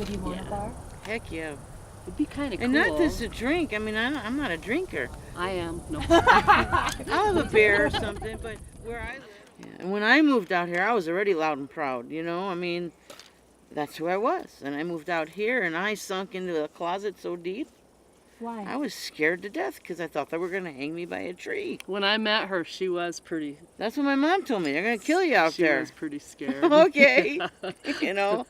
Would you want a bar? Heck yeah. It'd be kind of cool. And not just a drink. I mean, I'm not a drinker. I am. No. I'll have a beer or something, but where I live. Yeah. And when I moved out here, I was already loud and proud, you know? I mean, that's who I was. And I moved out here, and I sunk into the closet so deep. Why? I was scared to death because I thought they were going to hang me by a tree. When I met her, she was pretty... That's what my mom told me. They're going to kill you out there. She was pretty scared. Okay. You know?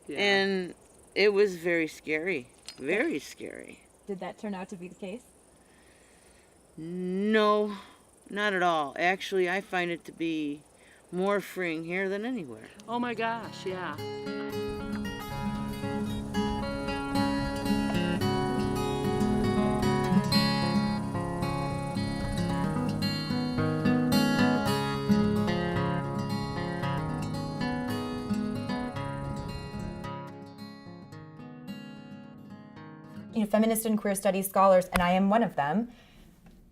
Yeah. And it was very scary. Very scary. Did that turn out to be the case? No, not at all. Actually, I find it to be more freeing here than anywhere. Oh my gosh, yeah. Feminist and queer studies scholars, and I am one of them,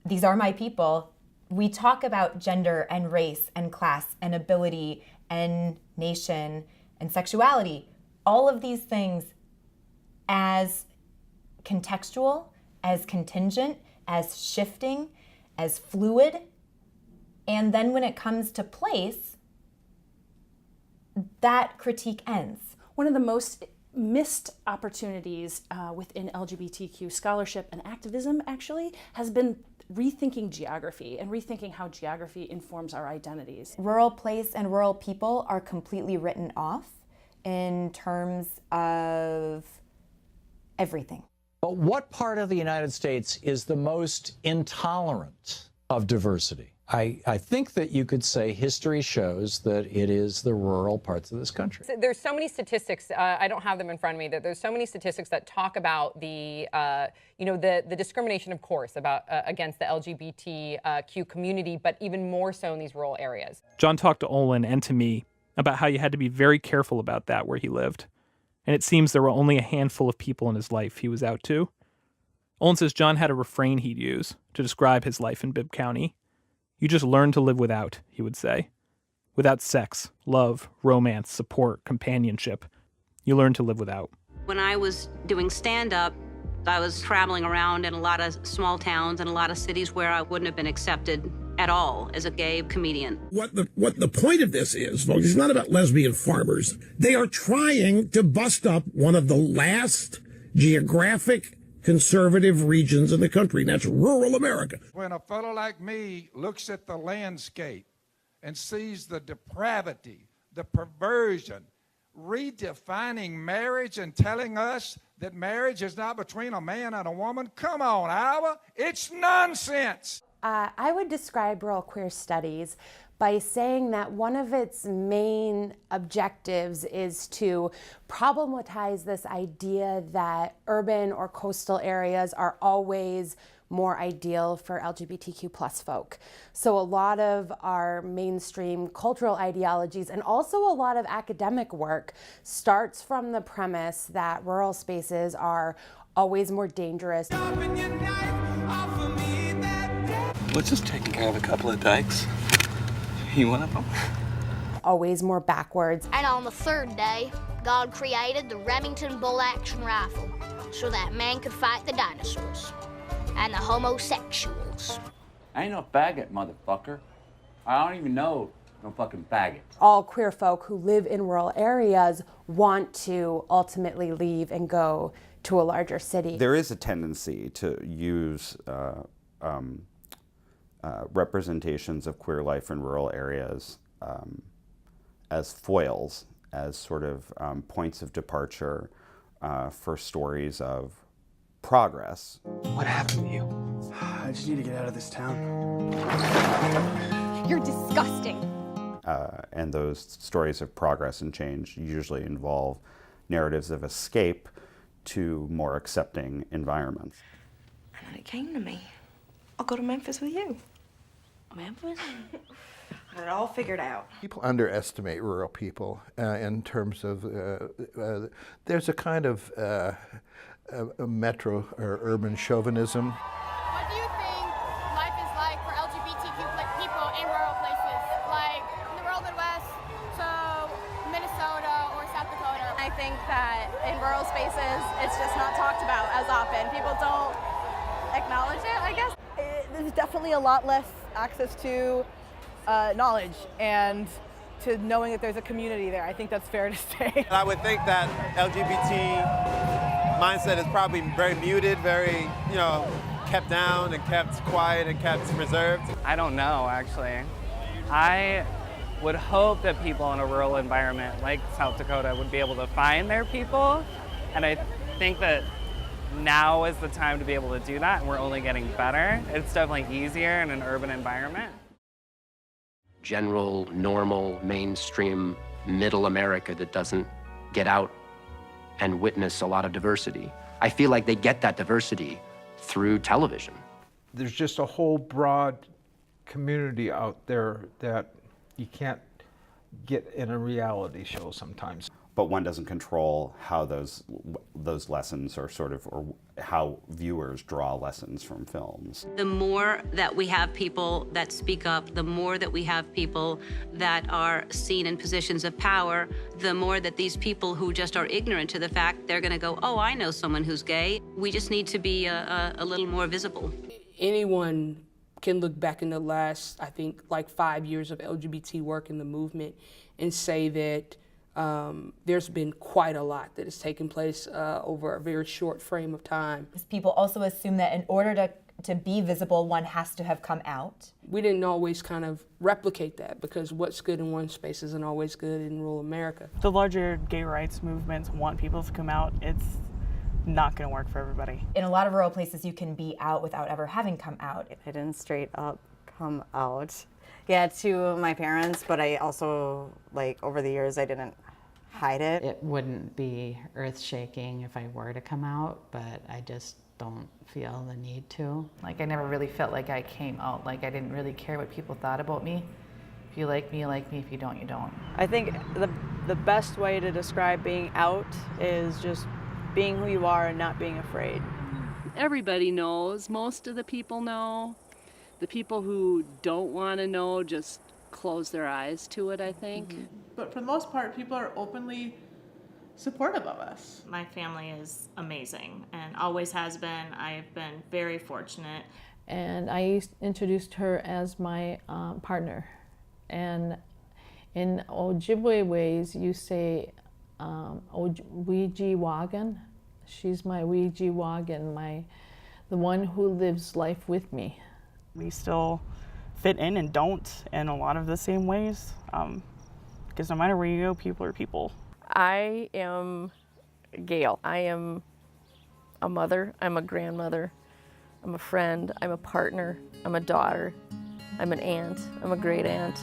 these are my people, we talk about gender and race and class and ability and nation and sexuality, all of these things as contextual, as contingent, as shifting, as fluid. And then when it comes to place, that critique ends. One of the most missed opportunities within LGBTQ scholarship and activism actually has been rethinking geography and rethinking how geography informs our identities. Rural place and rural people are completely written off in terms of everything. But what part of the United States is the most intolerant of diversity? I think that you could say history shows that it is the rural parts of this country. So there's so many statistics, I don't have them in front of me, that there's so many statistics that talk about the, the discrimination, of course, about against the LGBTQ community, but even more so in these rural areas. John talked to Olin and to me about how you had to be very careful about that where he lived. And it seems there were only a handful of people in his life he was out to. Olin says John had a refrain he'd use to describe his life in Bibb County. You just learn to live without, he would say. Without sex, love, romance, support, companionship. You learn to live without. When I was doing stand-up, I was traveling around in a lot of small towns and a lot of cities where I wouldn't have been accepted at all as a gay comedian. What the point of this is, folks, it's not about lesbian farmers. They are trying to bust up one of the last geographic conservative regions in the country, and that's rural America. When a fellow like me looks at the landscape and sees the depravity, the perversion, redefining marriage and telling us that marriage is not between a man and a woman, come on, Iowa, it's nonsense. I would describe rural queer studies by saying that one of its main objectives is to problematize this idea that urban or coastal areas are always more ideal for LGBTQ plus folk. So a lot of our mainstream cultural ideologies and also a lot of academic work starts from the premise that rural spaces are always more dangerous. What's just taking care of a couple of dykes? You one of them? Always more backwards. And on the third day, God created the Remington bolt-action rifle so that man could fight the dinosaurs and the homosexuals. I ain't no faggot, motherfucker. I don't even know no fucking faggot. All queer folk who live in rural areas want to ultimately leave and go to a larger city. There is a tendency to use representations of queer life in rural areas as foils, as sort of points of departure for stories of progress. What happened to you? I just need to get out of this town. You're disgusting. And those stories of progress and change usually involve narratives of escape to more accepting environments. And then it came to me. I'll go to Memphis with you. Memphis? I got it all figured out. People underestimate rural people in terms of, there's a kind of a metro or urban chauvinism. What do you think life is like for LGBTQ people in rural places, like in the rural Midwest, so Minnesota or South Dakota? I think that in rural it's just not talked about as often. People don't acknowledge it, I guess. There's definitely a lot less access to knowledge and to knowing that there's a community there. I think that's fair to say. I would think that LGBT mindset is probably very muted, very, kept down and kept quiet and kept reserved. I don't know, actually. I would hope that people in a rural environment like South Dakota would be able to find their people, and I think that now is the time to be able to do that, and we're only getting better. It's definitely easier in an urban environment. General, normal, mainstream, middle America that doesn't get out and witness a lot of diversity. I feel like they get that diversity through television. There's just a whole broad community out there that you can't get in a reality show sometimes. But one doesn't control how those lessons are or how viewers draw lessons from films. The more that we have people that speak up, the more that we have people that are seen in positions of power, the more that these people who just are ignorant to the fact, they're gonna go, oh, I know someone who's gay. We just need to be a little more visible. Anyone can look back in the last, I think, like 5 years of LGBT work in the movement and say that there's been quite a lot that has taken place over a very short frame of time. People also assume that in order to be visible, one has to have come out. We didn't always kind of replicate that because what's good in one space isn't always good in rural America. The larger gay rights movements want people to come out. It's not going to work for everybody. In a lot of rural places, you can be out without ever having come out. I didn't straight up come out. Yeah, to my parents, but I also, over the years, I didn't hide it. It wouldn't be earth-shaking if I were to come out, but I just don't feel the need to. I never really felt like I came out. I didn't really care what people thought about me. If you like me, you like me. If you don't, you don't. I think the best way to describe being out is just being who you are and not being afraid. Everybody knows. Most of the people know. The people who don't want to know just close their eyes to it, I think. But for the most part, people are openly supportive of us. My family is amazing and always has been. I've been very fortunate. And I introduced her as my partner. And in Ojibwe ways, you say Ouija Wagon. She's my Ouija Wagon, the one who lives life with me. We still fit in and don't in a lot of the same ways, because no matter where you go, people are people. I am Gail. I am a mother, I'm a grandmother, I'm a friend, I'm a partner, I'm a daughter, I'm an aunt, I'm a great aunt.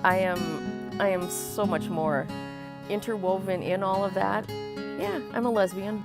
I am so much more interwoven in all of that. Yeah, I'm a lesbian.